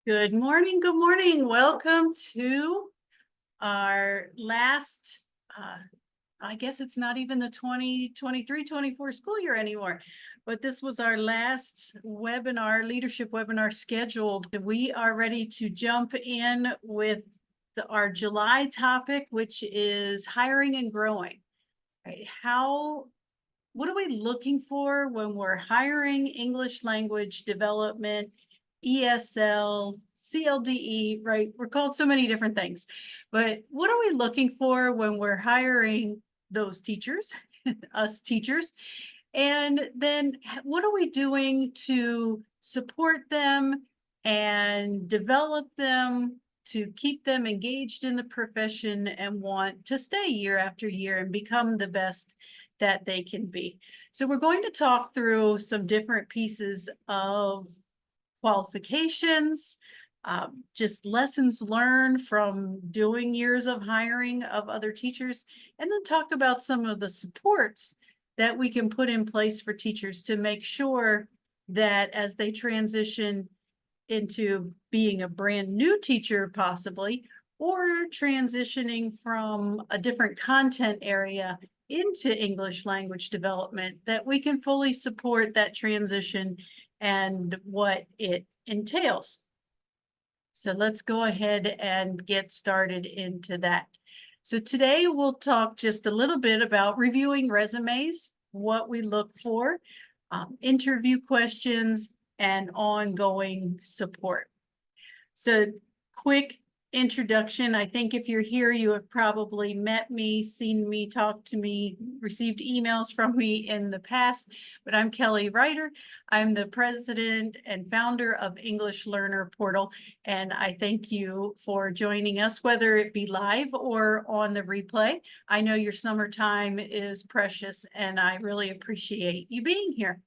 Good morning. Good morning. Welcome to our last, I guess it's not even the 2023-24 school year anymore, but this was our last webinar, leadership webinar scheduled. We are ready to jump in with our July topic, which is hiring and growing. Right? What are we looking for when we're hiring English language development, ESL, CLDE, right? We're called so many different things, but what are we looking for when we're hiring those teachers, us teachers? And then what are we doing to support them and develop them to keep them engaged in the profession and want to stay year after year and become the best that they can be? So we're going to talk through some different pieces of qualifications, just lessons learned from doing years of hiring of other teachers, and then talk about some of the supports that we can put in place for teachers to make sure that as they transition into being a brand new teacher, possibly, or transitioning from a different content area into English language development, that we can fully support that transition and what it entails. So let's go ahead and get started into that. So today we'll talk just a little bit about reviewing resumes, what we look for, interview questions, and ongoing support. So quick introduction. I think if you're here, you have probably met me, seen me, talked to me, received emails from me in the past, but I'm Kelly Ryder. I'm the president and founder of English Learner Portal, and I thank you for joining us, whether it be live or on the replay. I know your summertime is precious, and I really appreciate you being here.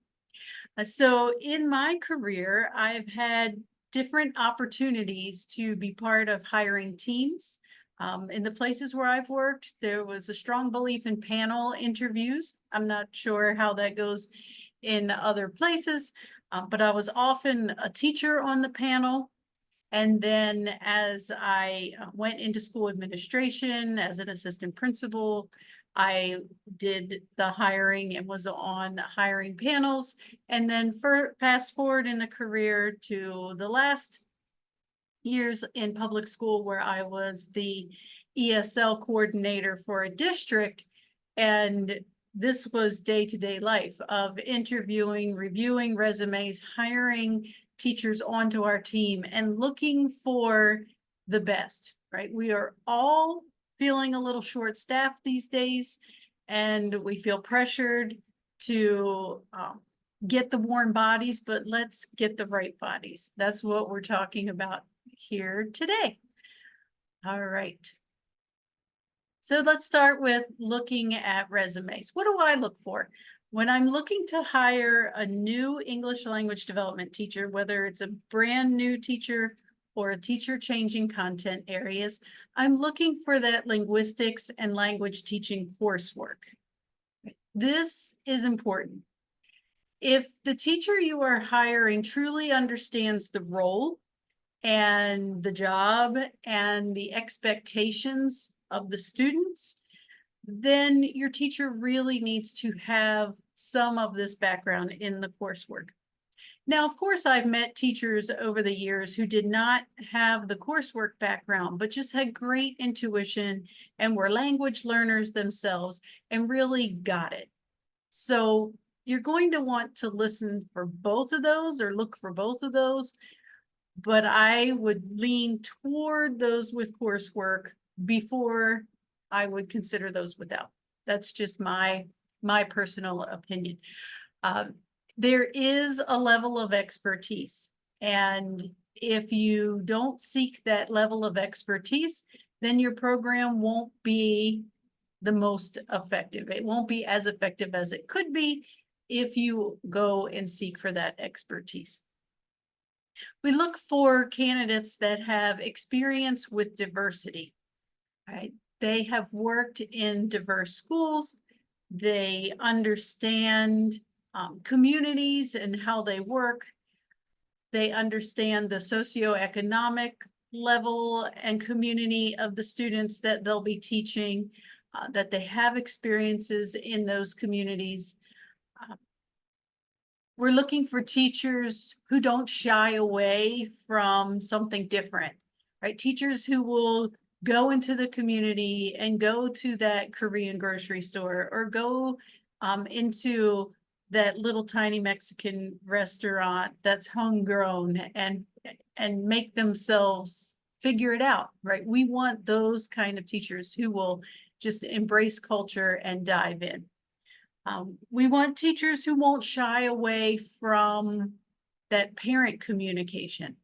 So in my career, I've had different opportunities to be part of hiring teams. In the places where I've worked, there was a strong belief in panel interviews. I'm not sure how that goes in other places, but I was often a teacher on the panel. And then as I went into school administration as an assistant principal, I did the hiring and was on hiring panels. And then fast forward in the career to the last years in public school where I was the ESL coordinator for a district. And this was day-to-day life of interviewing, reviewing resumes, hiring teachers onto our team, and looking for the best, right? We are all feeling a little short-staffed these days, and we feel pressured to get the warm bodies, but let's get the right bodies. That's what we're talking about here today. All right. So let's start with looking at resumes. What do I look for? When I'm looking to hire a new English language development teacher, whether it's a brand new teacher or a teacher changing content areas, I'm looking for that linguistics and language teaching coursework. This is important. If the teacher you are hiring truly understands the role and the job and the expectations of the students, then your teacher really needs to have some of this background in the coursework. Now, of course, I've met teachers over the years who did not have the coursework background, but just had great intuition and were language learners themselves and really got it. So you're going to want to listen for both of those or look for both of those, but I would lean toward those with coursework before I would consider those without. That's just my personal opinion. There is a level of expertise, and if you don't seek that level of expertise, then your program won't be the most effective. It won't be as effective as it could be if you go and seek for that expertise. We look for candidates that have experience with diversity, right? They have worked in diverse schools. They understand communities and how they work. They understand the socioeconomic level and community of the students that they'll be teaching, that they have experiences in those communities. We're looking for teachers who don't shy away from something different, right? Teachers who will go into the community and go to that Korean grocery store or go into that little tiny Mexican restaurant that's homegrown and make themselves figure it out, right? We want those kind of teachers who will just embrace culture and dive in. We want teachers who won't shy away from that parent communication.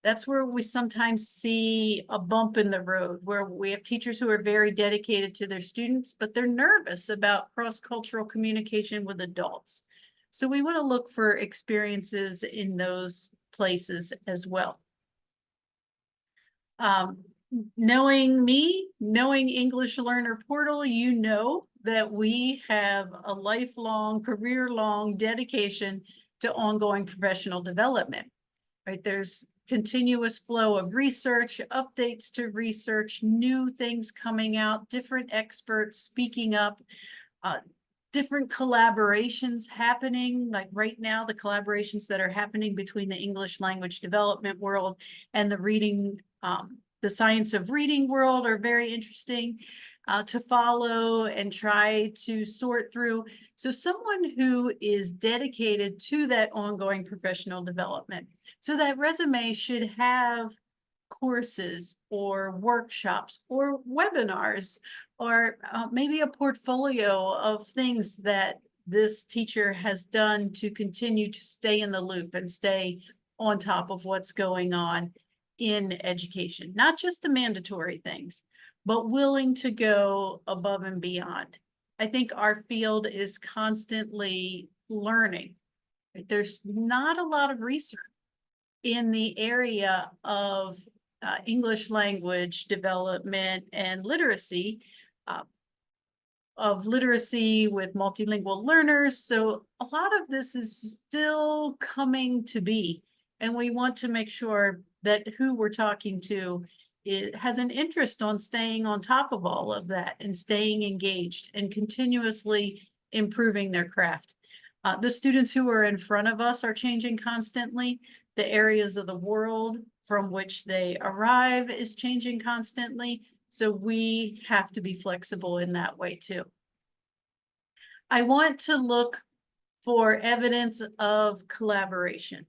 That's where we sometimes see a bump in the road, where we have teachers who are very dedicated to their students, but they're nervous about cross-cultural communication with adults. So we want to look for experiences in those places as well. Knowing me, knowing English Learner Portal, you know that we have a lifelong, career-long dedication to ongoing professional development, right? There's continuous flow of research, updates to research, new things coming out, different experts speaking up, different collaborations happening. Like right now, the collaborations that are happening between the English language development world and the reading, the science of reading world are very interesting to follow and try to sort through. So someone who is dedicated to that ongoing professional development. So that resume should have courses or workshops or webinars or maybe a portfolio of things that this teacher has done to continue to stay in the loop and stay on top of what's going on in education. Not just the mandatory things, but willing to go above and beyond. I think our field is constantly learning. There's not a lot of research in the area of English language development and literacy, of literacy with multilingual learners. So a lot of this is still coming to be, and we want to make sure that who we're talking to has an interest on staying on top of all of that and staying engaged and continuously improving their craft. The students who are in front of us are changing constantly. The areas of the world from which they arrive is changing constantly. So we have to be flexible in that way too. I want to look for evidence of collaboration.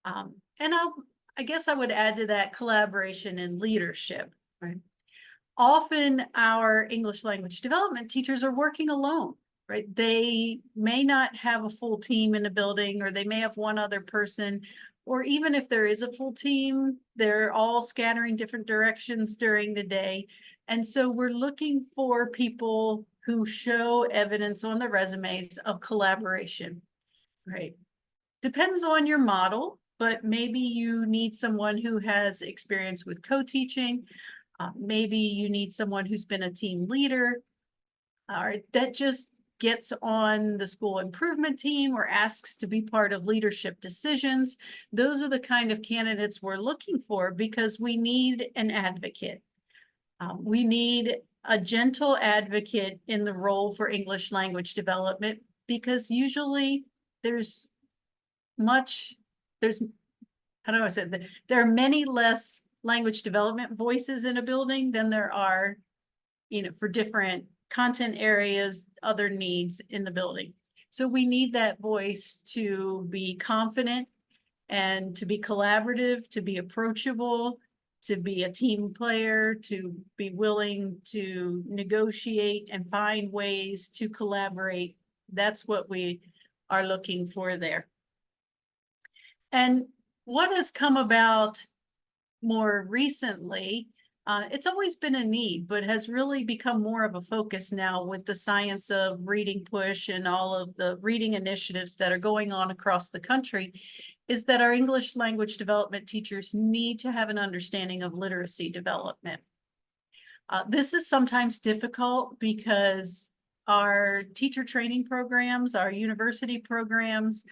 And I guess I would add to that collaboration and leadership, right? Often our English language development teachers are working alone, right? They may not have a full team in a building, or they may have one other person, or even if there is a full team, they're all scattering different directions during the day. And so we're looking for people who show evidence on the resumes of collaboration, right? Depends on your model, but maybe you need someone who has experience with co-teaching. Maybe you need someone who's been a team leader, or that just gets on the school improvement team or asks to be part of leadership decisions. Those are the kind of candidates we're looking for, because we need an advocate. We need a gentle advocate in the role for English language development, because usually there's how do I say that? There are many less language development voices in a building than there are, for different content areas, other needs in the building. So we need that voice to be confident and to be collaborative, to be approachable, to be a team player, to be willing to negotiate and find ways to collaborate. That's what we are looking for there. And what has come about more recently, it's always been a need, but has really become more of a focus now with the Science of Reading push and all of the reading initiatives that are going on across the country, is that our English language development teachers need to have an understanding of literacy development. This is sometimes difficult because our teacher training programs, our university programs,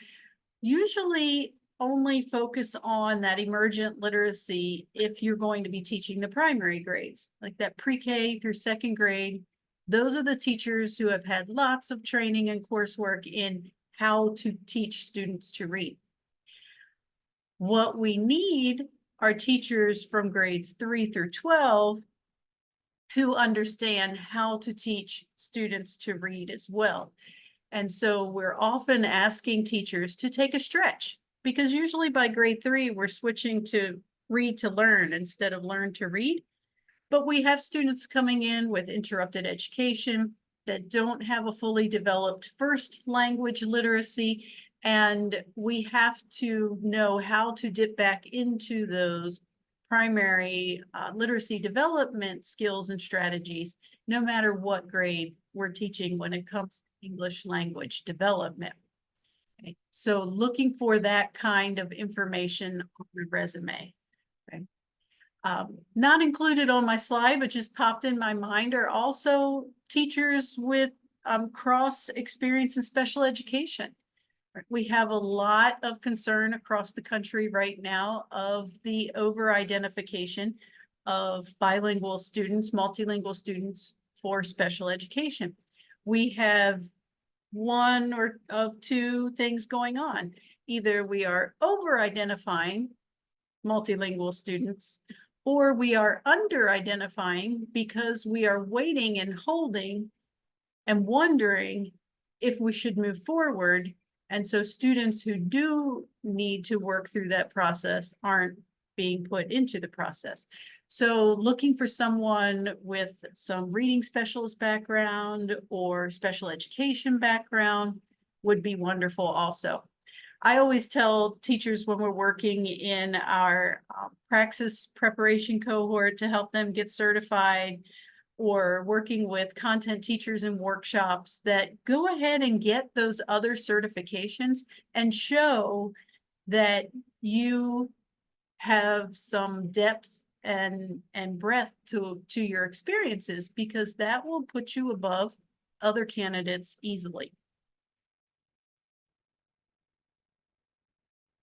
usually only focus on that emergent literacy if you're going to be teaching the primary grades, like that pre-K through second grade. Those are the teachers who have had lots of training and coursework in how to teach students to read. What we need are teachers from grades 3 through 12 who understand how to teach students to read as well. And so we're often asking teachers to take a stretch, because usually by grade 3, we're switching to read to learn instead of learn to read. But we have students coming in with interrupted education that don't have a fully developed first language literacy. And we have to know how to dip back into those primary literacy development skills and strategies, no matter what grade we're teaching when it comes to English language development. Okay. So looking for that kind of information on the resume. Okay. Not included on my slide, but just popped in my mind, are also teachers with cross experience in special education. We have a lot of concern across the country right now of the over-identification of bilingual students, multilingual students for special education. We have one or of two things going on. Either we are over-identifying multilingual students, or we are under-identifying because we are waiting and holding and wondering if we should move forward. And so students who do need to work through that process aren't being put into the process. So looking for someone with some reading specialist background or special education background would be wonderful also. I always tell teachers when we're working in our Praxis preparation cohort to help them get certified, or working with content teachers in workshops, that go ahead and get those other certifications and show that you have some depth and breadth to your experiences, because that will put you above other candidates easily.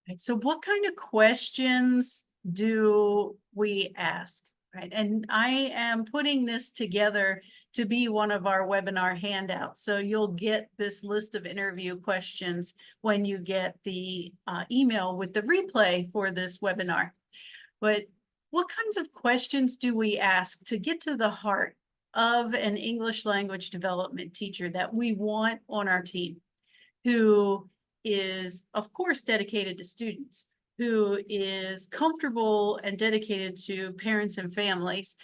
Right, so what kind of questions do we ask? Right, and I am putting this together to be one of our webinar handouts. So you'll get this list of interview questions when you get the email with the replay for this webinar. But what kinds of questions do we ask to get to the heart of an English language development teacher that we want on our team, who is, of course, dedicated to students, who is comfortable and dedicated to parents and families,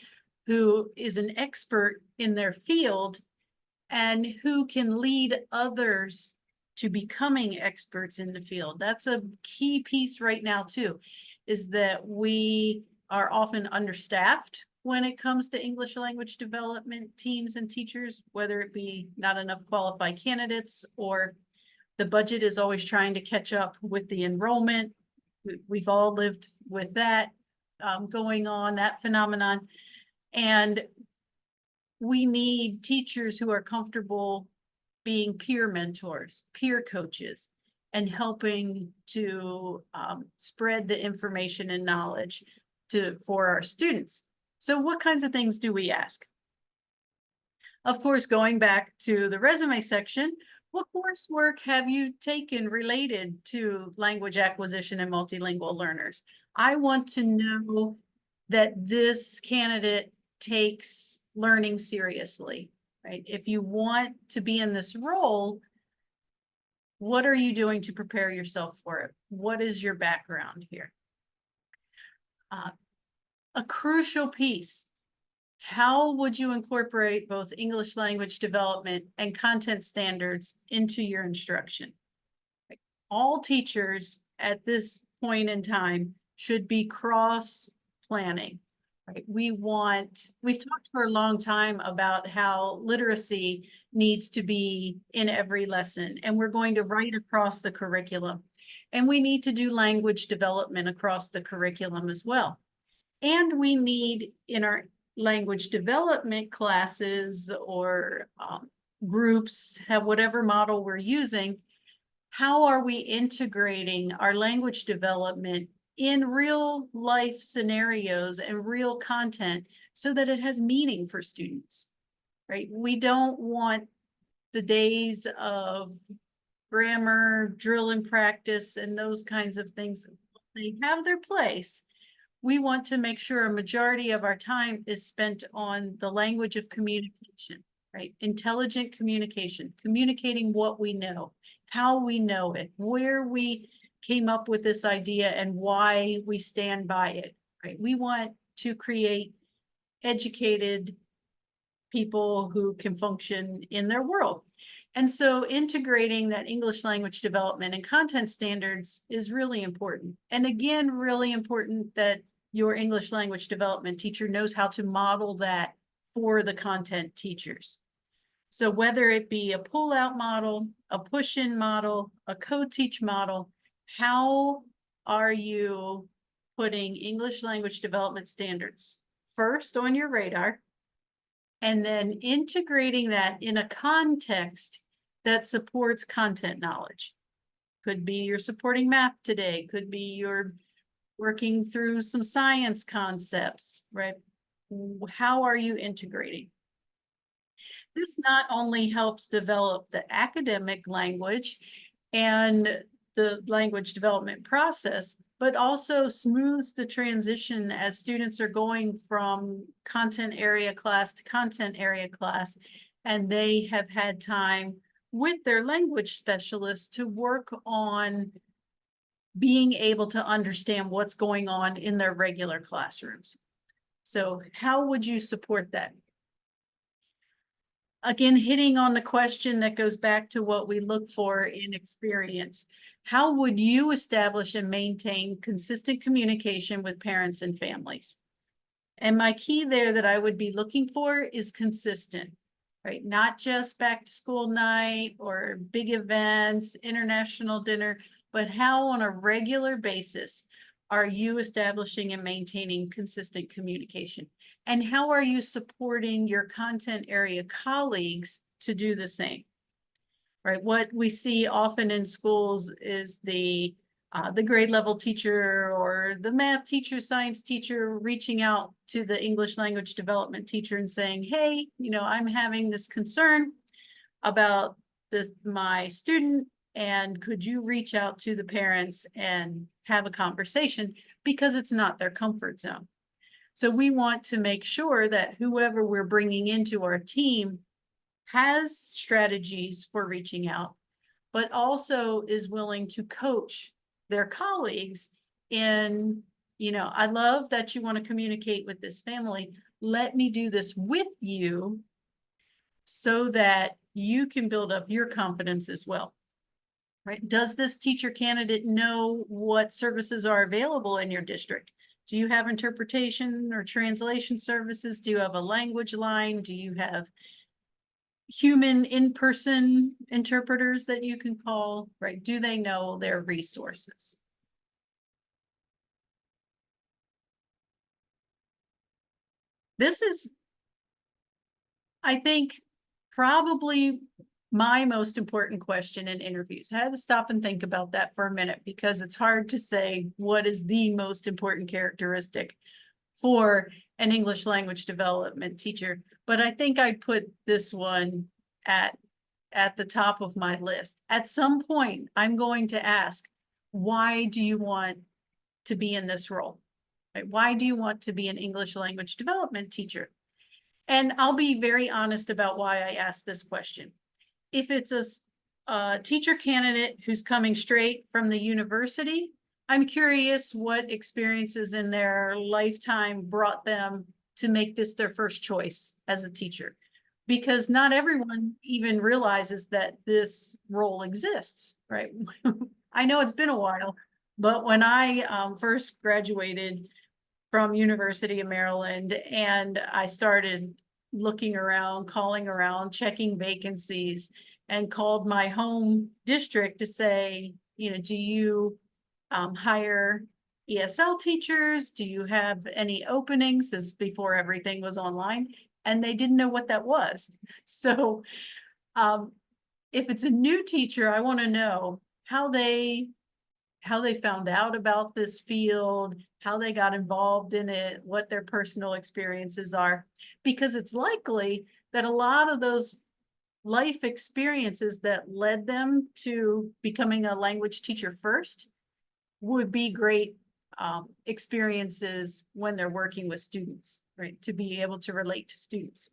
who is an expert in their field, and who can lead others to becoming experts in the field? That's a key piece right now too, is that we are often understaffed when it comes to English language development teams and teachers, whether it be not enough qualified candidates, or the budget is always trying to catch up with the enrollment. We've all lived with that going on, that phenomenon. And we need teachers who are comfortable being peer mentors, peer coaches, and helping to spread the information and knowledge for our students. So what kinds of things do we ask? Of course, going back to the resume section, what coursework have you taken related to language acquisition and multilingual learners? I want to know that this candidate takes learning seriously, right? If you want to be in this role, what are you doing to prepare yourself for it? What is your background here? A crucial piece: how would you incorporate both English language development and content standards into your instruction? All teachers at this point in time should be cross-planning. Right? We've talked for a long time about how literacy needs to be in every lesson, and we're going to write across the curriculum. And we need to do language development across the curriculum as well. And we need, in our language development classes or groups, have whatever model we're using, how are we integrating our language development in real life scenarios and real content so that it has meaning for students, right? We don't want the days of grammar, drill and practice, and those kinds of things. They have their place. We want to make sure a majority of our time is spent on the language of communication, right? Intelligent communication, communicating what we know, how we know it, where we came up with this idea and why we stand by it, right? We want to create educated people who can function in their world. And so integrating that English language development and content standards is really important. And again, really important that your English language development teacher knows how to model that for the content teachers. So whether it be a pull-out model, a push-in model, a co-teach model, how are you putting English language development standards first on your radar, and then integrating that in a context that supports content knowledge? Could be you're supporting math today, could be you're working through some science concepts, right? How are you integrating? This not only helps develop the academic language and the language development process, but also smooths the transition as students are going from content area class to content area class, and they have had time with their language specialists to work on being able to understand what's going on in their regular classrooms. So how would you support that? Again, hitting on the question that goes back to what we look for in experience. How would you establish and maintain consistent communication with parents and families? And my key there that I would be looking for is consistent, right? Not just back to school night or big events, international dinner, but how on a regular basis are you establishing and maintaining consistent communication? And how are you supporting your content area colleagues to do the same? Right. What we see often in schools is the grade level teacher or the math teacher, science teacher reaching out to the English language development teacher and saying, hey, I'm having this concern about my student, and could you reach out to the parents and have a conversation, because it's not their comfort zone. So we want to make sure that whoever we're bringing into our team has strategies for reaching out, but also is willing to coach their colleagues in, I love that you want to communicate with this family. Let me do this with you so that you can build up your confidence as well. Right? Does this teacher candidate know what services are available in your district? Do you have interpretation or translation services? Do you have a language line? Do you have human in-person interpreters that you can call, right? Do they know their resources? This is, I think, probably my most important question in interviews. I had to stop and think about that for a minute, because it's hard to say what is the most important characteristic for an English language development teacher. But I think I'd put this one at the top of my list. At some point, I'm going to ask, why do you want to be in this role? Right? Why do you want to be an English language development teacher? And I'll be very honest about why I asked this question. If it's a teacher candidate who's coming straight from the university, I'm curious what experiences in their lifetime brought them to make this their first choice as a teacher, because not everyone even realizes that this role exists, right? I know it's been a while, but when I first graduated from University of Maryland and I started looking around, calling around, checking vacancies, and called my home district to say, do you hire ESL teachers? Do you have any openings? This is before everything was online, and they didn't know what that was. So if it's a new teacher, I want to know, how they found out about this field, how they got involved in it, what their personal experiences are, because it's likely that a lot of those life experiences that led them to becoming a language teacher first would be great experiences when they're working with students, right? To be able to relate to students.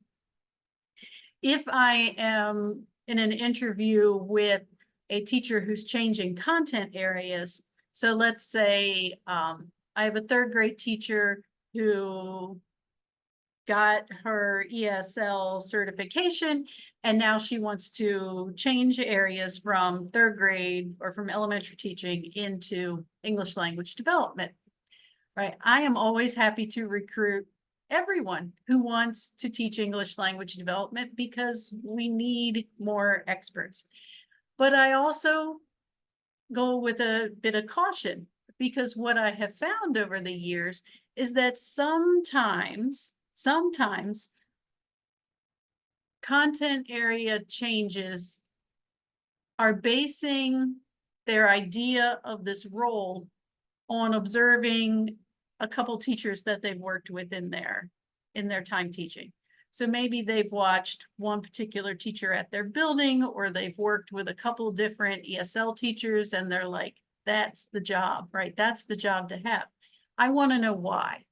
If I am in an interview with a teacher who's changing content areas, so let's say I have a third grade teacher who got her ESL certification, and now she wants to change areas from third grade or from elementary teaching into English language development, right? I am always happy to recruit everyone who wants to teach English language development because we need more experts. But I also go with a bit of caution, because what I have found over the years is that sometimes content area changes are basing their idea of this role on observing a couple teachers that they've worked with in their time teaching. So maybe they've watched one particular teacher at their building, or they've worked with a couple different ESL teachers, and they're like, that's the job, right? That's the job to have. I want to know why.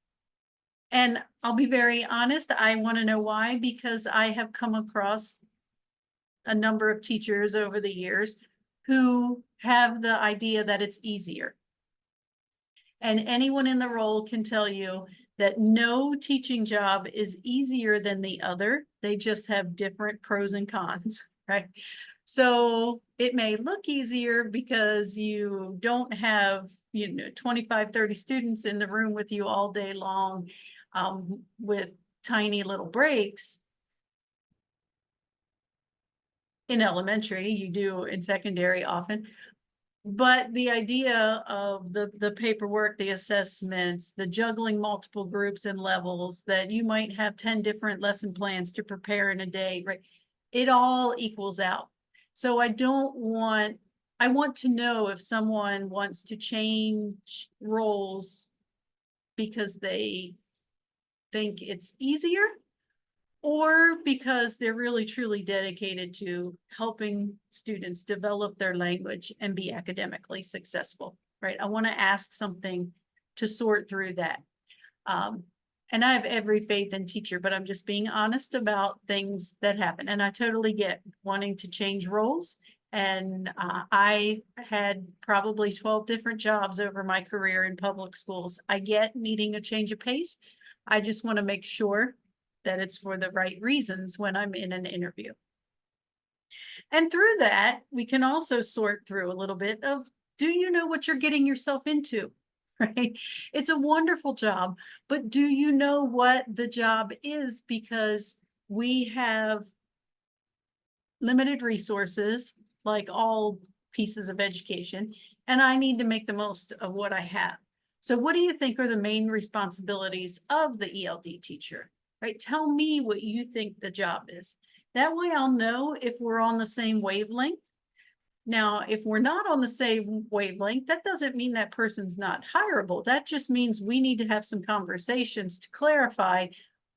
And I'll be very honest, I want to know why, because I have come across a number of teachers over the years who have the idea that it's easier. And anyone in the role can tell you that no teaching job is easier than the other. They just have different pros and cons, right? So it may look easier because you don't have, 25, 30 students in the room with you all day long, with tiny little breaks. In elementary, you do in secondary often. But the idea of the paperwork, the assessments, the juggling multiple groups and levels, that you might have 10 different lesson plans to prepare in a day, right? It all equals out. So I want to know if someone wants to change roles because they think it's easier, or because they're really truly dedicated to helping students develop their language and be academically successful, right? I want to ask something to sort through that. And I have every faith in teacher, but I'm just being honest about things that happen. And I totally get wanting to change roles. And I had probably 12 different jobs over my career in public schools. I get needing a change of pace. I just want to make sure that it's for the right reasons when I'm in an interview. And through that, we can also sort through a little bit of, do you know what you're getting yourself into? Right? It's a wonderful job, but do you know what the job is? Because we have limited resources, like all pieces of education, and I need to make the most of what I have. So what do you think are the main responsibilities of the ELD teacher? Right? Tell me what you think the job is. That way I'll know if we're on the same wavelength. Now, if we're not on the same wavelength, that doesn't mean that person's not hireable. That just means we need to have some conversations to clarify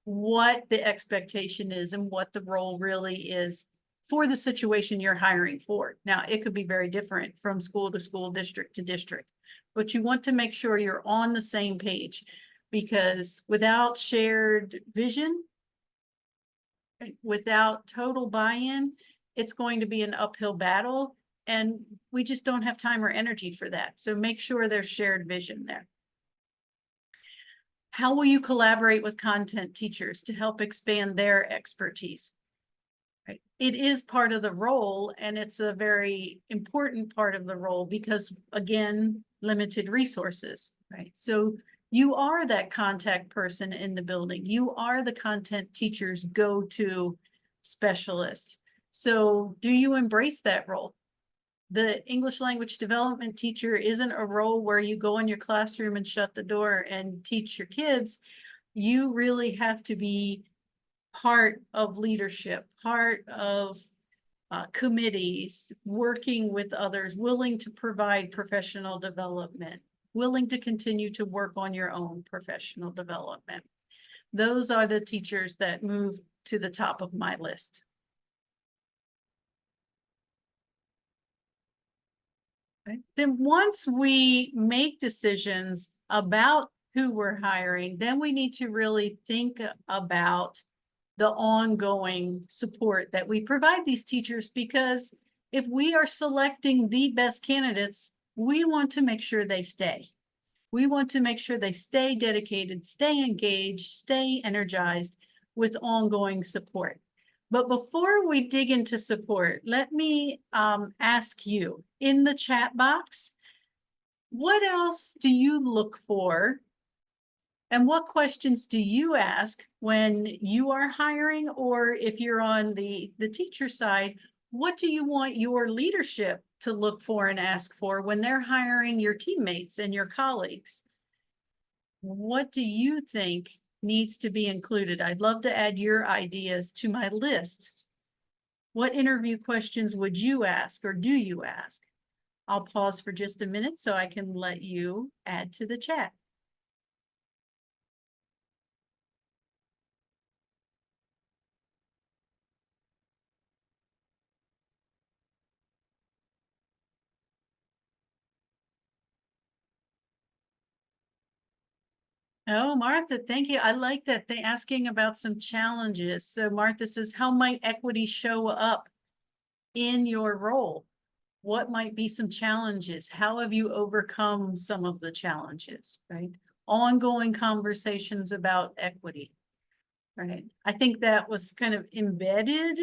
what the expectation is and what the role really is for the situation you're hiring for. Now, it could be very different from school to school, district to district, but you want to make sure you're on the same page, because without shared vision, without total buy-in, it's going to be an uphill battle, and we just don't have time or energy for that. So make sure there's shared vision there. How will you collaborate with content teachers to help expand their expertise? Right. It is part of the role, and it's a very important part of the role because, again, limited resources, right? So you are that contact person in the building. You are the content teacher's go-to specialist. So do you embrace that role? The English language development teacher isn't a role where you go in your classroom and shut the door and teach your kids. You really have to be part of leadership, part of committees, working with others, willing to provide professional development, willing to continue to work on your own professional development. Those are the teachers that move to the top of my list. Okay. Then once we make decisions about who we're hiring, then we need to really think about the ongoing support that we provide these teachers, because if we are selecting the best candidates, we want to make sure they stay. We want to make sure they stay dedicated, stay engaged, stay energized with ongoing support. But before we dig into support, let me ask you in the chat box, what else do you look for? And what questions do you ask when you are hiring, or if you're on the teacher side, what do you want your leadership to look for and ask for when they're hiring your teammates and your colleagues? What do you think needs to be included? I'd love to add your ideas to my list. What interview questions would you ask, or do you ask? I'll pause for just a minute so I can let you add to the chat. Oh, Martha, thank you. I like that. They asking about some challenges. So Martha says, how might equity show up in your role? What might be some challenges? How have you overcome some of the challenges, right? Ongoing conversations about equity, right? I think that was kind of embedded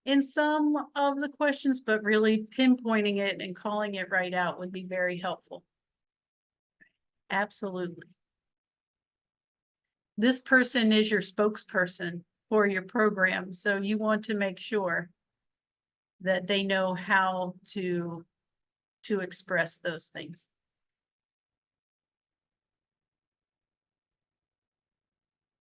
in some of the questions, but really pinpointing it and calling it right out would be very helpful. Absolutely. This person is your spokesperson for your program, so you want to make sure that they know how to express those things.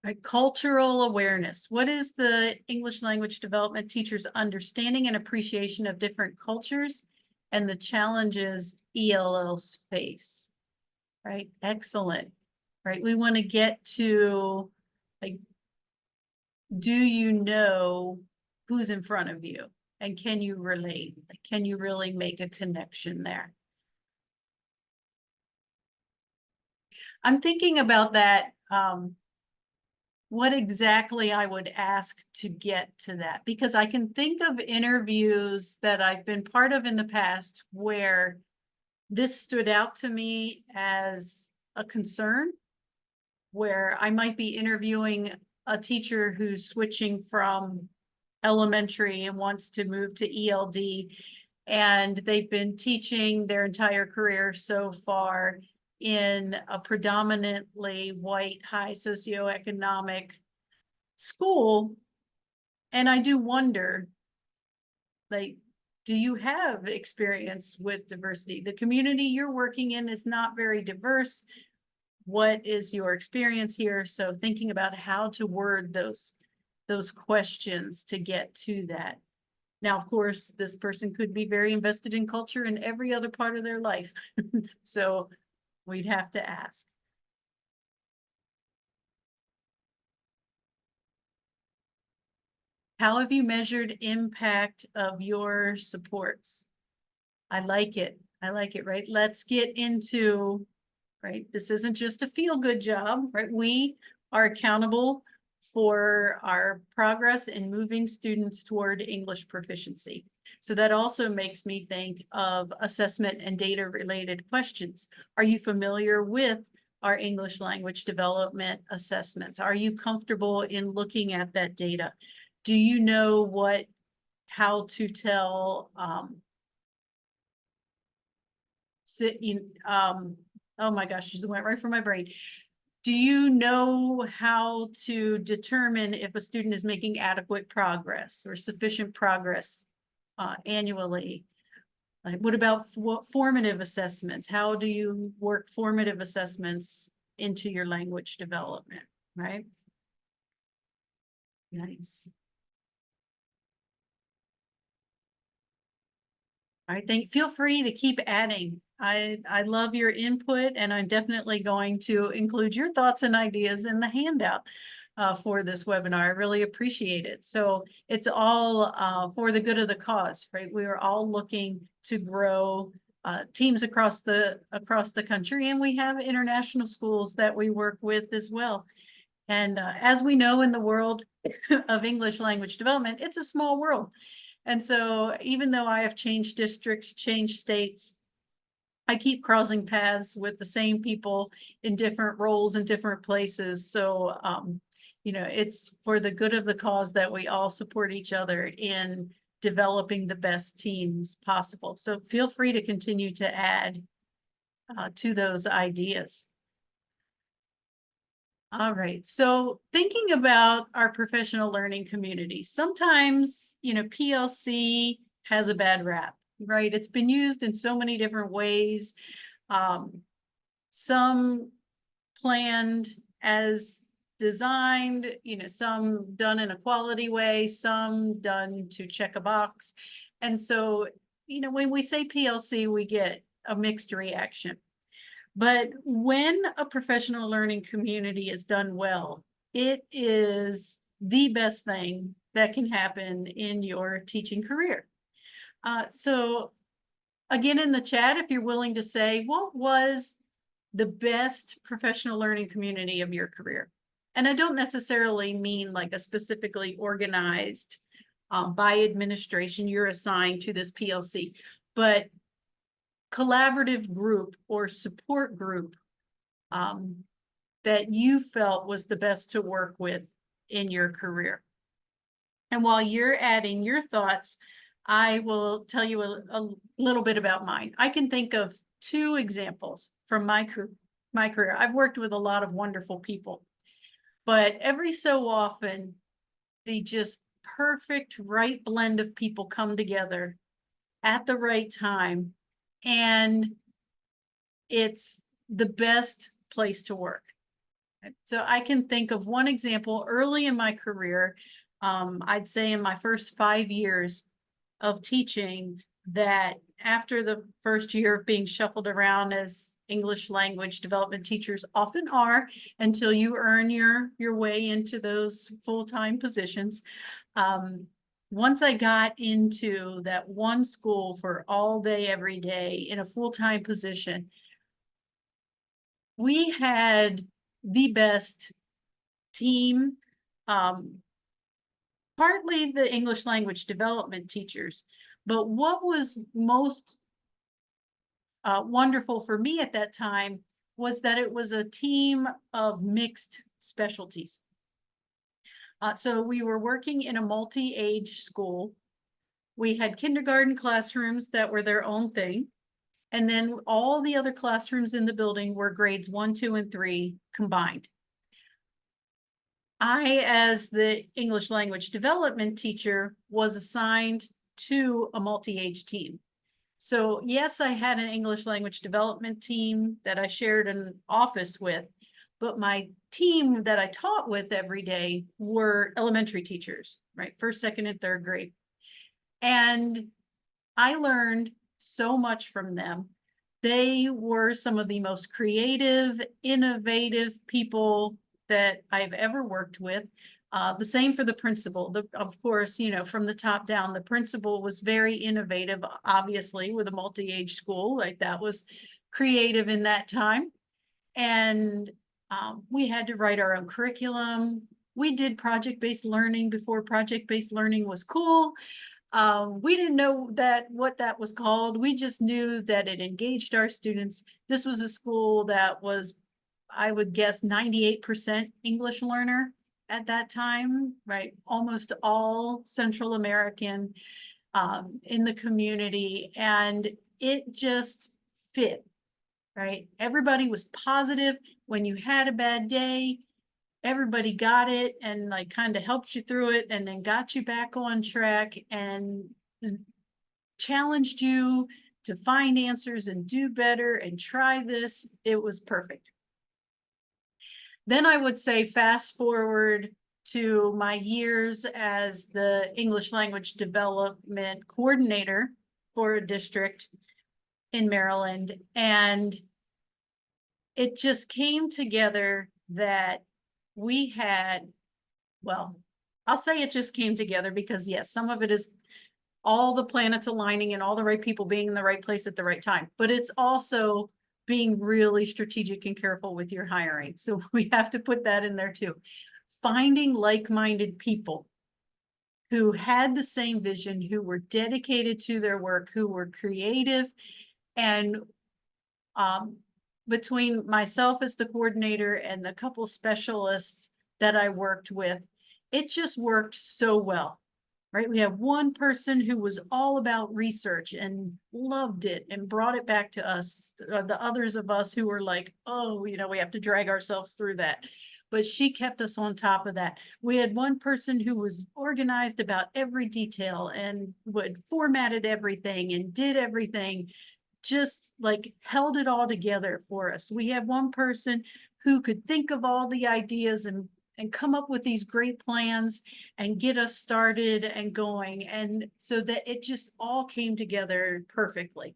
Right, cultural awareness. What is the English language development teacher's understanding and appreciation of different cultures and the challenges ELLs face? Right, excellent. Right, we want to get to, like, do you know who's in front of you? And can you relate? Can you really make a connection there? I'm thinking about that, what exactly I would ask to get to that, because I can think of interviews that I've been part of in the past where this stood out to me as a concern, where I might be interviewing a teacher who's switching from elementary and wants to move to ELD, and they've been teaching their entire career so far in a predominantly white, high socioeconomic school. And I do wonder, like, do you have experience with diversity? The community you're working in is not very diverse. What is your experience here? So thinking about how to word those questions to get to that. Now, of course, this person could be very invested in culture in every other part of their life. So we'd have to ask. How have you measured impact of your supports? I like it. I like it, right? Let's get into, right? This isn't just a feel-good job, right? We are accountable for our progress in moving students toward English proficiency. So that also makes me think of assessment and data related questions. Are you familiar with our English language development assessments? Are you comfortable in looking at that data? Do you know how to tell, oh my gosh, just went right from my brain. Do you know how to determine if a student is making adequate progress or sufficient progress annually? Like, what about formative assessments? How do you work formative assessments into your language development, right? Nice. I think feel free to keep adding. I love your input, and I'm definitely going to include your thoughts and ideas in the handout for this webinar. I really appreciate it. So it's all for the good of the cause, right? We are all looking to grow teams across the country, and we have international schools that we work with as well. And as we know, in the world of English language development, it's a small world. And so even though I have changed districts, changed states, I keep crossing paths with the same people in different roles in different places. So, you know, it's for the good of the cause that we all support each other in developing the best teams possible. So feel free to continue to add to those ideas. All right. So thinking about our professional learning community, sometimes, you know, PLC has a bad rap, right? It's been used in so many different ways. Some planned as designed, you know, some done in a quality way, some done to check a box. And so, you know, when we say PLC, we get a mixed reaction. But when a professional learning community is done well, it is the best thing that can happen in your teaching career. So again, in the chat, if you're willing to say, what was the best professional learning community of your career? And I don't necessarily mean like a specifically organized by administration you're assigned to this PLC, but collaborative group or support group that you felt was the best to work with in your career. And while you're adding your thoughts, I will tell you a little bit about mine. I can think of two examples from my career. I've worked with a lot of wonderful people, but every so often, the just perfect right blend of people come together at the right time, and it's the best place to work. So I can think of one example early in my career. I'd say in my first 5 years of teaching, that after the first year of being shuffled around as English language development teachers often are, until you earn your way into those full-time positions. Once I got into that one school for all day, every day in a full-time position, we had the best team, partly the English language development teachers, but what was most wonderful for me at that time was that it was a team of mixed specialties. So we were working in a multi-age school. We had kindergarten classrooms that were their own thing. And then all the other classrooms in the building were grades 1, 2, and 3 combined. I, as the English language development teacher, was assigned to a multi-age team. So yes, I had an English language development team that I shared an office with, but my team that I taught with every day were elementary teachers, right? First, second, and third grade. And I learned so much from them. They were some of the most creative, innovative people that I've ever worked with. The same for the principal. Of course, you know, from the top down, the principal was very innovative, obviously, with a multi-age school. Like, that was creative in that time. And we had to write our own curriculum. We did project-based learning before project-based learning was cool. We didn't know what that was called. We just knew that it engaged our students. This was a school that was, I would guess, 98% English learner at that time, right? Almost all Central American in the community, and it just fit, right? Everybody was positive. When you had a bad day, everybody got it and like kind of helped you through it, and then got you back on track and challenged you to find answers and do better and try this. It was perfect. Then I would say fast forward to my years as the English language development coordinator for a district in Maryland. And it just came together that we had, well, I'll say it just came together because yes, some of it is all the planets aligning and all the right people being in the right place at the right time, but it's also being really strategic and careful with your hiring. So we have to put that in there too. Finding like-minded people who had the same vision, who were dedicated to their work, who were creative, and between myself as the coordinator and the couple specialists that I worked with, it just worked so well, right? We have one person who was all about research and loved it and brought it back to us. The others of us who were like, oh, you know, we have to drag ourselves through that. But she kept us on top of that. We had one person who was organized about every detail and would formatted everything and did everything, just like held it all together for us. We have one person who could think of all the ideas and come up with these great plans and get us started and going. And so that it just all came together perfectly.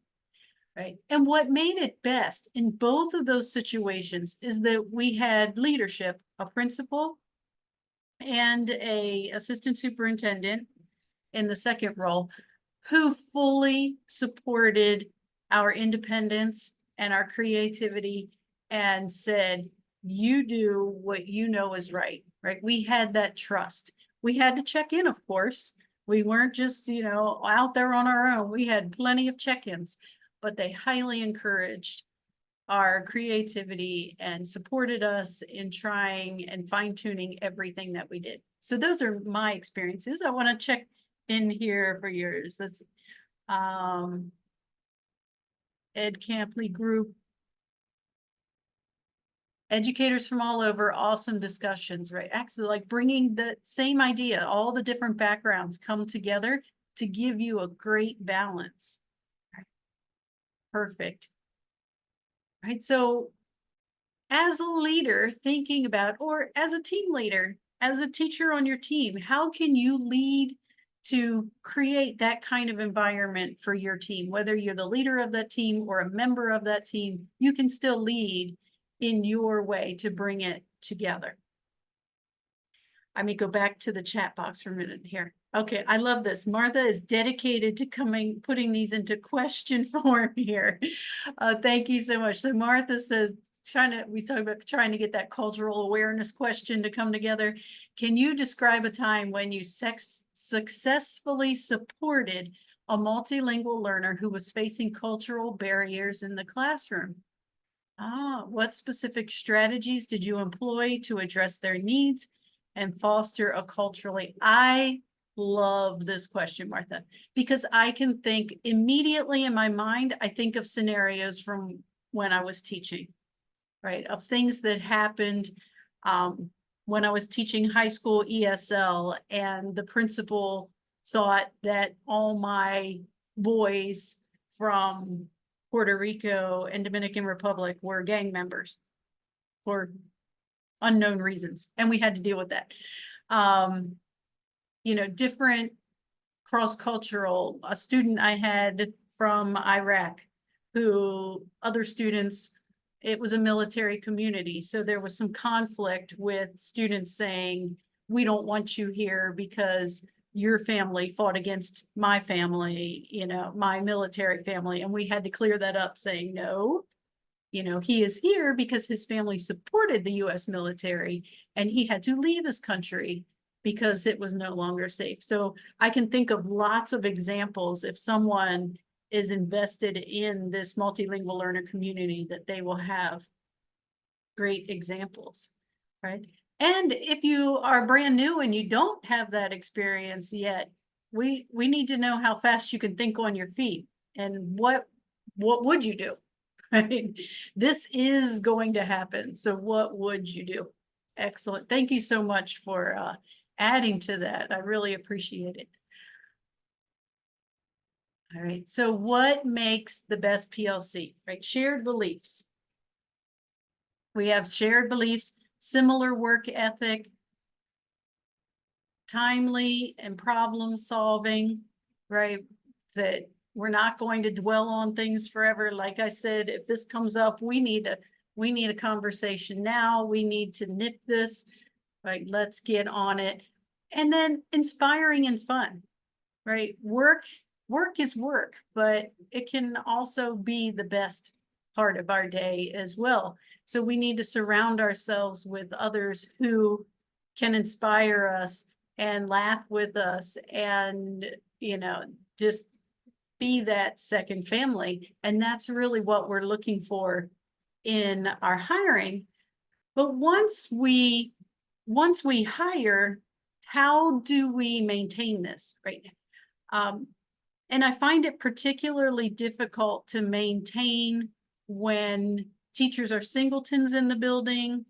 Right. And what made it best in both of those situations is that we had leadership, a principal and a assistant superintendent in the second role, who fully supported our independence and our creativity and said, you do what you know is right, right? We had that trust. We had to check in, of course. We weren't just, you know, out there on our own. We had plenty of check-ins, but they highly encouraged our creativity and supported us in trying and fine-tuning everything that we did. So those are my experiences. I want to check in here for yours. That's Ed Campley Group. Educators from all over, awesome discussions, right? Actually, like bringing the same idea, all the different backgrounds come together to give you a great balance. Right. Perfect. Right. So as a leader thinking about, or as a team leader, as a teacher on your team, how can you lead to create that kind of environment for your team? Whether you're the leader of that team or a member of that team, you can still lead in your way to bring it together. I may go back to the chat box for a minute here. Okay, I love this. Martha is dedicated to putting these into question form here. Thank you so much. So Martha says, we talked about trying to get that cultural awareness question to come together. Can you describe a time when you successfully supported a multilingual learner who was facing cultural barriers in the classroom? What specific strategies did you employ to address their needs and foster a culturally? I love this question, Martha, because I can think immediately in my mind, I think of scenarios from when I was teaching, right? Of things that happened when I was teaching high school ESL, and the principal thought that all my boys from Puerto Rico and Dominican Republic were gang members for unknown reasons. And we had to deal with that. You know, different cross-cultural, a student I had from Iraq who other students, it was a military community. So there was some conflict with students saying, we don't want you here because your family fought against my family, you know, my military family. And we had to clear that up saying, no, you know, he is here because his family supported the US military and he had to leave his country because it was no longer safe. So I can think of lots of examples if someone is invested in this multilingual learner community that they will have great examples, right? And if you are brand new and you don't have that experience yet, we need to know how fast you can think on your feet and what would you do, right? This is going to happen. So what would you do? Excellent. Thank you so much for adding to that. I really appreciate it. All right. So what makes the best PLC, right? Shared beliefs. We have shared beliefs, similar work ethic, timely and problem solving, right? That we're not going to dwell on things forever. Like I said, if this comes up, we need a conversation now. We need to nip this, right? Let's get on it. And then inspiring and fun, right? Work is work, but it can also be the best part of our day as well. So we need to surround ourselves with others who can inspire us and laugh with us and, just be that second family. And that's really what we're looking for in our hiring. But once we hire, how do we maintain this, right? And I find it particularly difficult to maintain when teachers are singletons in the building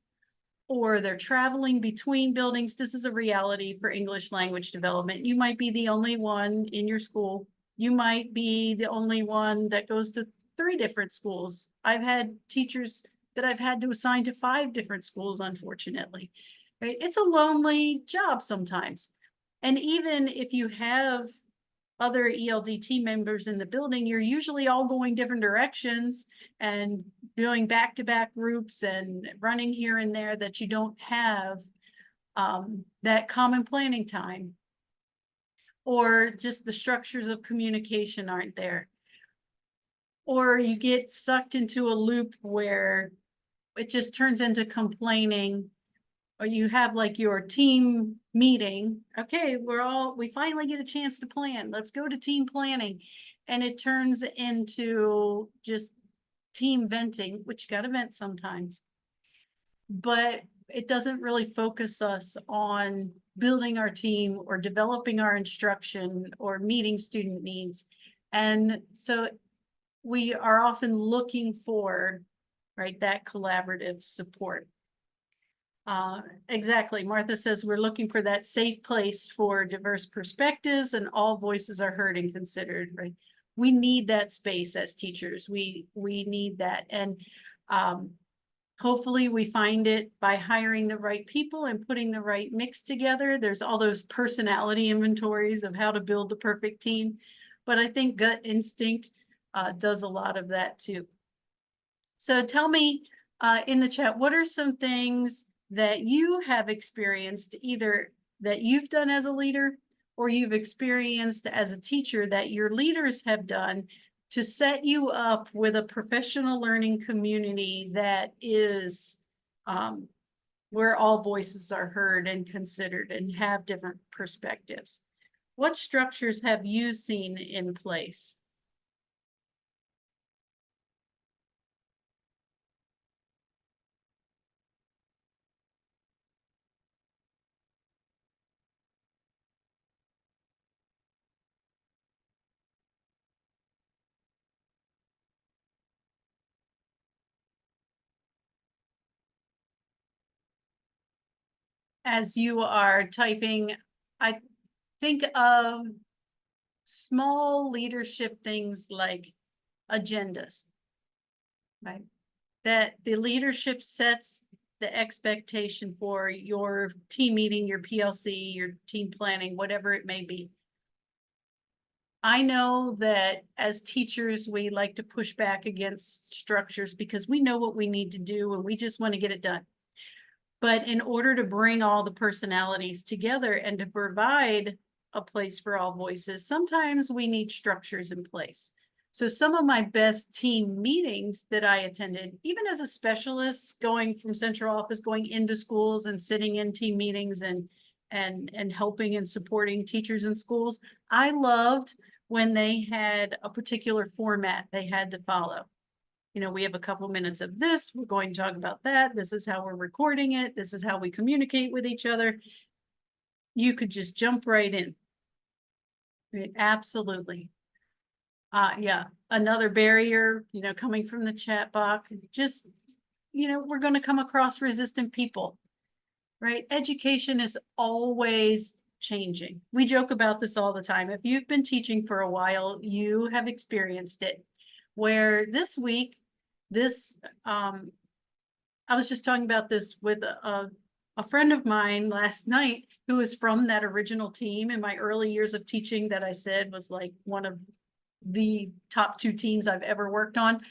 or they're traveling between buildings. This is a reality for English language development. You might be the only one in your school. You might be the only one that goes to 3 different schools. I've had teachers that I've had to assign to 5 different schools, unfortunately. Right? It's a lonely job sometimes. And even if you have other ELD team members in the building, you're usually all going different directions and doing back-to-back groups and running here and there, that you don't have that common planning time, or just the structures of communication aren't there. Or you get sucked into a loop where it just turns into complaining, or you have like your team meeting. Okay, we finally get a chance to plan. Let's go to team planning. And it turns into just team venting, which you got to vent sometimes. But it doesn't really focus us on building our team or developing our instruction or meeting student needs. And so we are often looking for, right, that collaborative support. Exactly. Martha says we're looking for that safe place for diverse perspectives and all voices are heard and considered, right? We need that space as teachers. We need that. And hopefully we find it by hiring the right people and putting the right mix together. There's all those personality inventories of how to build the perfect team. But I think gut instinct does a lot of that too. So tell me in the chat, what are some things that you have experienced, either that you've done as a leader or you've experienced as a teacher that your leaders have done to set you up with a professional learning community that is where all voices are heard and considered and have different perspectives? What structures have you seen in place? As you are typing, I think of small leadership things like agendas, right? That the leadership sets the expectation for your team meeting, your PLC, your team planning, whatever it may be. I know that as teachers, we like to push back against structures because we know what we need to do and we just want to get it done. But in order to bring all the personalities together and to provide a place for all voices, sometimes we need structures in place. So some of my best team meetings that I attended, even as a specialist, going from central office, going into schools and sitting in team meetings and helping and supporting teachers in schools, I loved when they had a particular format they had to follow. We have a couple minutes of this, we're going to talk about that, this is how we're recording it, this is how we communicate with each other. You could just jump right in. Right? Absolutely. Yeah, another barrier, coming from the chat box, just, we're going to come across resistant people, right? Education is always changing. We joke about this all the time. If you've been teaching for a while, you have experienced it. Where this week, I was just talking about this with a friend of mine last night who was from that original team in my early years of teaching that I said was like one of the top 2 teams I've ever worked on.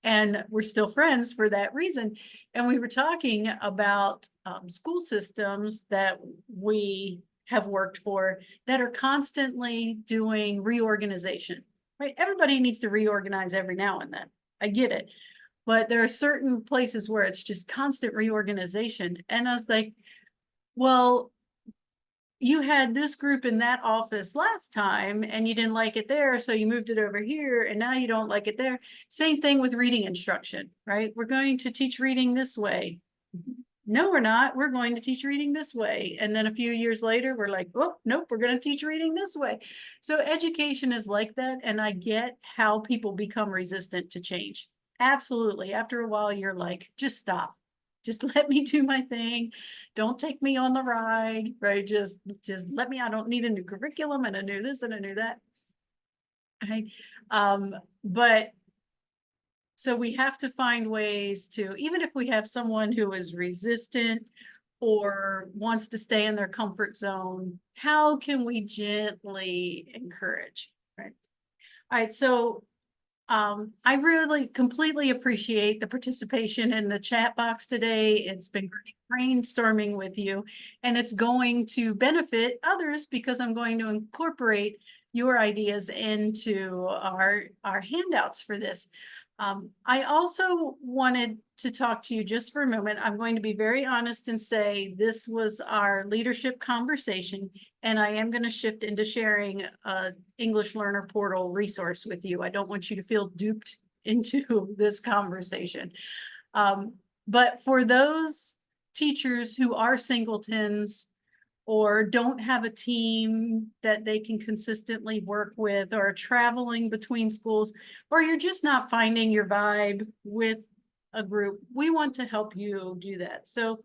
And we're still friends for that reason. And we were talking about school systems that we have worked for that are constantly doing reorganization, right? Everybody needs to reorganize every now and then. I get it. But there are certain places where it's just constant reorganization. And I was like, well, you had this group in that office last time and you didn't like it there, so you moved it over here and now you don't like it there. Same thing with reading instruction, right? We're going to teach reading this way. No, we're not. We're going to teach reading this way. And then a few years later, we're like, oh, nope, we're going to teach reading this way. So education is like that. And I get how people become resistant to change. Absolutely. After a while, you're like, just stop. Just let me do my thing. Don't take me on the ride, right? Just let me, I don't need a new curriculum and a new this and a new that. Right. But so we have to find ways to, even if we have someone who is resistant or wants to stay in their comfort zone, how can we gently encourage, right? All right, so I really completely appreciate the participation in the chat box today. It's been great brainstorming with you, and it's going to benefit others because I'm going to incorporate your ideas into our handouts for this. I also wanted to talk to you just for a moment. I'm going to be very honest and say this was our leadership conversation, and I am going to shift into sharing a English Learner Portal resource with you. I don't want you to feel duped into this conversation. But for those teachers who are singletons or don't have a team that they can consistently work with, or traveling between schools, or you're just not finding your vibe with a group, we want to help you do that. So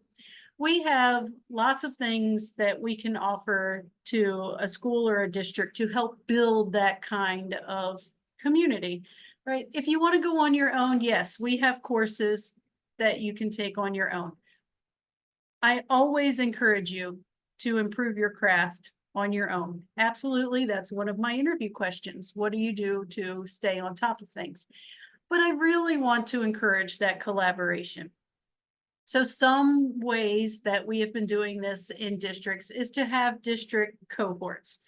we have lots of things that we can offer to a school or a district to help build that kind of community, right? If you want to go on your own, yes, we have courses that you can take on your own. I always encourage you to improve your craft on your own. Absolutely. That's one of my interview questions. What do you do to stay on top of things? But I really want to encourage that collaboration. So some ways that we have been doing this in districts is to have district cohorts.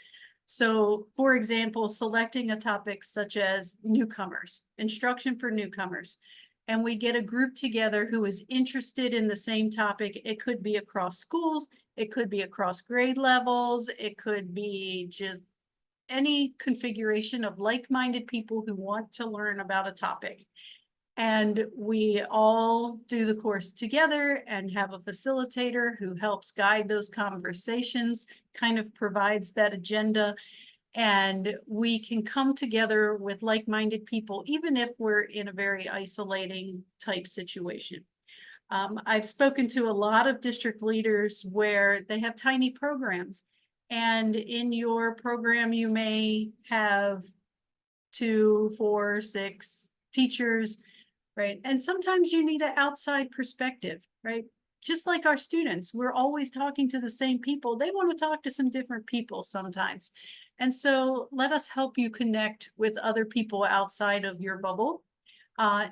So for example, selecting a topic such as newcomers, instruction for newcomers, and we get a group together who is interested in the same topic. It could be across schools, it could be across grade levels, it could be just any configuration of like-minded people who want to learn about a topic. And we all do the course together and have a facilitator who helps guide those conversations, kind of provides that agenda. And we can come together with like-minded people, even if we're in a very isolating type situation. I've spoken to a lot of district leaders where they have tiny programs. And in your program, you may have 2, 4, 6 teachers, right? And sometimes you need an outside perspective, right? Just like our students, we're always talking to the same people. They want to talk to some different people sometimes. And so let us help you connect with other people outside of your bubble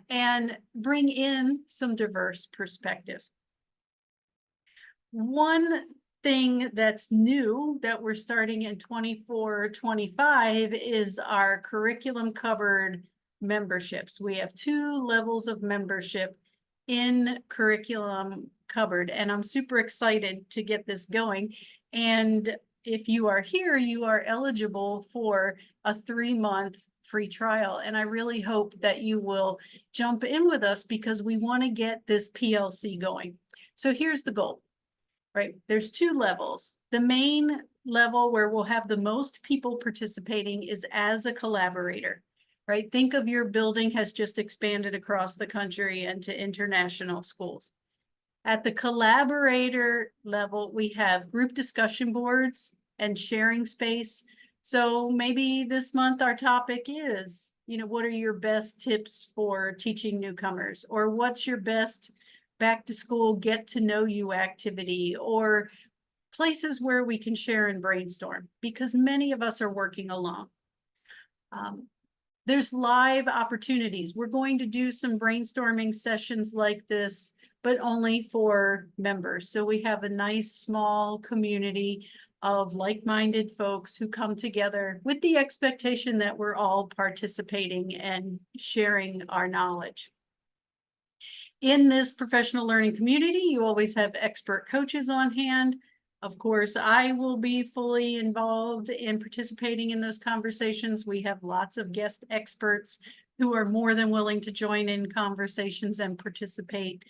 and bring in some diverse perspectives. One thing that's new that we're starting in 24-25 is our curriculum cupboard memberships. We have 2 levels of membership in curriculum cupboard, and I'm super excited to get this going. And if you are here, you are eligible for a 3-month free trial. And I really hope that you will jump in with us because we want to get this PLC going. So here's the goal, right? There's 2 levels. The main level where we'll have the most people participating is as a collaborator, right? Think of your building has just expanded across the country and to international schools. At the collaborator level, we have group discussion boards and sharing space. So maybe this month our topic is, what are your best tips for teaching newcomers? Or what's your best back to school get to know you activity? Or places where we can share and brainstorm, because many of us are working alone. There's live opportunities. We're going to do some brainstorming sessions like this, but only for members. So we have a nice small community of like-minded folks who come together with the expectation that we're all participating and sharing our knowledge. In this professional learning community, you always have expert coaches on hand. Of course, I will be fully involved in participating in those conversations. We have lots of guest experts who are more than willing to join in conversations and participate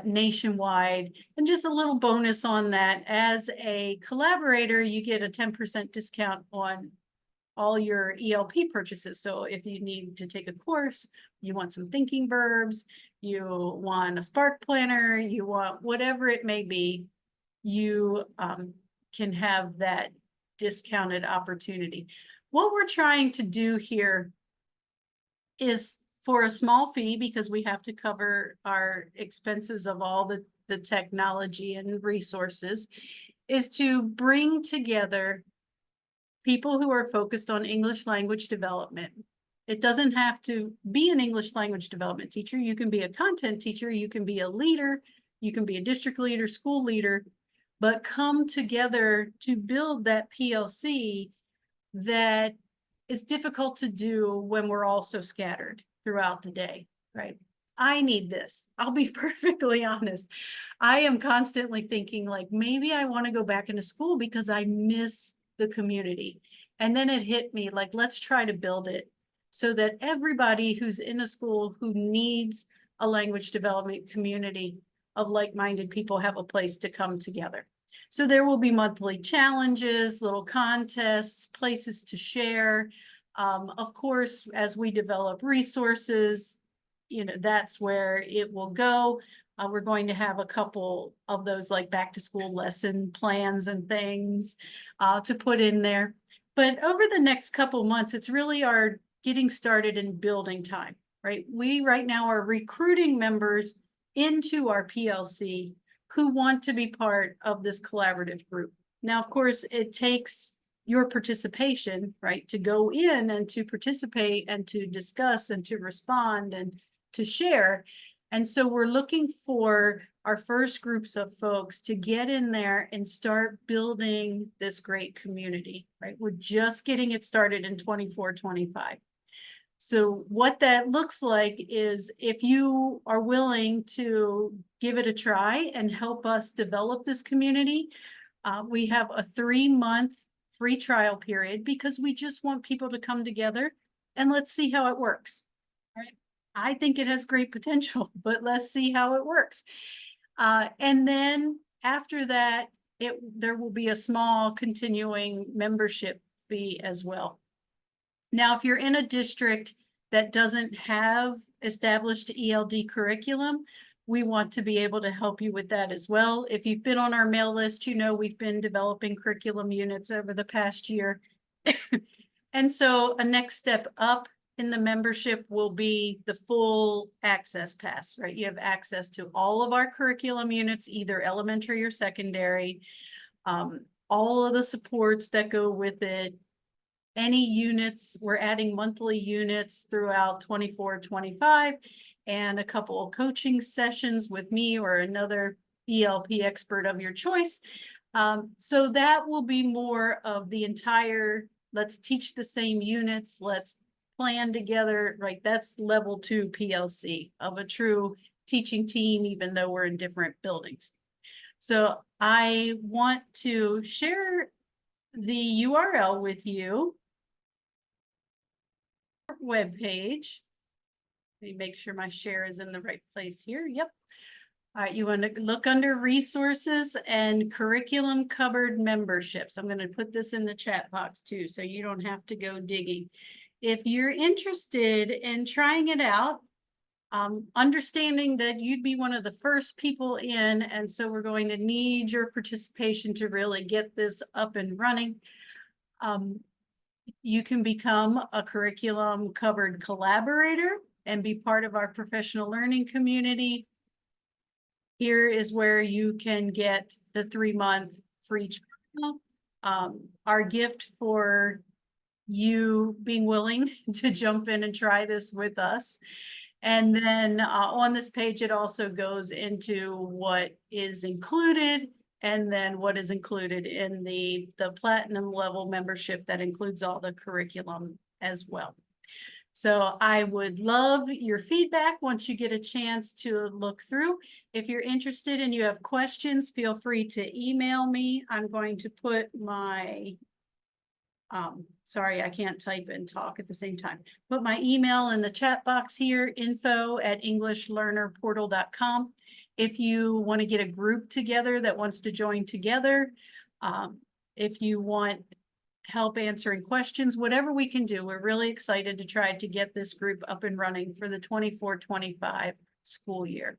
nationwide. And just a little bonus on that, as a collaborator, you get a 10% discount on all your ELP purchases. So if you need to take a course, you want some thinking verbs, you want a Spark Planner, you want whatever it may be, you can have that discounted opportunity. What we're trying to do here is, for a small fee, because we have to cover our expenses of all the technology and resources, is to bring together people who are focused on English language development. It doesn't have to be an English language development teacher. You can be a content teacher, you can be a leader, you can be a district leader, school leader, but come together to build that PLC that is difficult to do when we're all so scattered throughout the day, right? I need this. I'll be perfectly honest. I am constantly thinking, like, maybe I want to go back into school because I miss the community. And then it hit me, like, let's try to build it so that everybody who's in a school who needs a language development community of like-minded people have a place to come together. So there will be monthly challenges, little contests, places to share. Of course, as we develop resources, you know, that's where it will go. We're going to have a couple of those, like back to school lesson plans and things to put in there. But over the next couple months, it's really our getting started and building time, right? We right now are recruiting members into our PLC who want to be part of this collaborative group. Now, of course, it takes your participation, right, to go in and to participate and to discuss and to respond and to share. And so we're looking for our first groups of folks to get in there and start building this great community, right? We're just getting it started in 24-25. So what that looks like is, if you are willing to give it a try and help us develop this community, we have a 3-month free trial period, because we just want people to come together and let's see how it works. Right? I think it has great potential, but let's see how it works. And then after that, there will be a small continuing membership fee as well. Now, if you're in a district that doesn't have established ELD curriculum, we want to be able to help you with that as well. If you've been on our mail list, you know we've been developing curriculum units over the past year. And so a next step up in the membership will be the full access pass, right? You have access to all of our curriculum units, either elementary or secondary, all of the supports that go with it. Any units, we're adding monthly units throughout 24-25, and a couple of coaching sessions with me or another ELP expert of your choice. So that will be more of the entire, let's teach the same units, let's plan together, right? That's level 2 PLC of a true teaching team, even though we're in different buildings. So I want to share the URL with you. Webpage. Let me make sure my share is in the right place here. Yep. All right, you want to look under resources and curriculum cupboard memberships. I'm going to put this in the chat box too, so you don't have to go digging. If you're interested in trying it out, understanding that you'd be one of the first people in, and so we're going to need your participation to really get this up and running. You can become a curriculum cupboard collaborator and be part of our professional learning community. Here is where you can get the 3-month free trial. Our gift for you being willing to jump in and try this with us. And then on this page, it also goes into what is included and then what is included in the platinum level membership that includes all the curriculum as well. So I would love your feedback once you get a chance to look through. If you're interested and you have questions, feel free to email me. I'm going to put my sorry, I can't type and talk at the same time. Put my email in the chat box here, info@englishlearnerportal.com. If you want to get a group together that wants to join together, if you want help answering questions, whatever we can do, we're really excited to try to get this group up and running for the 24-25 school year.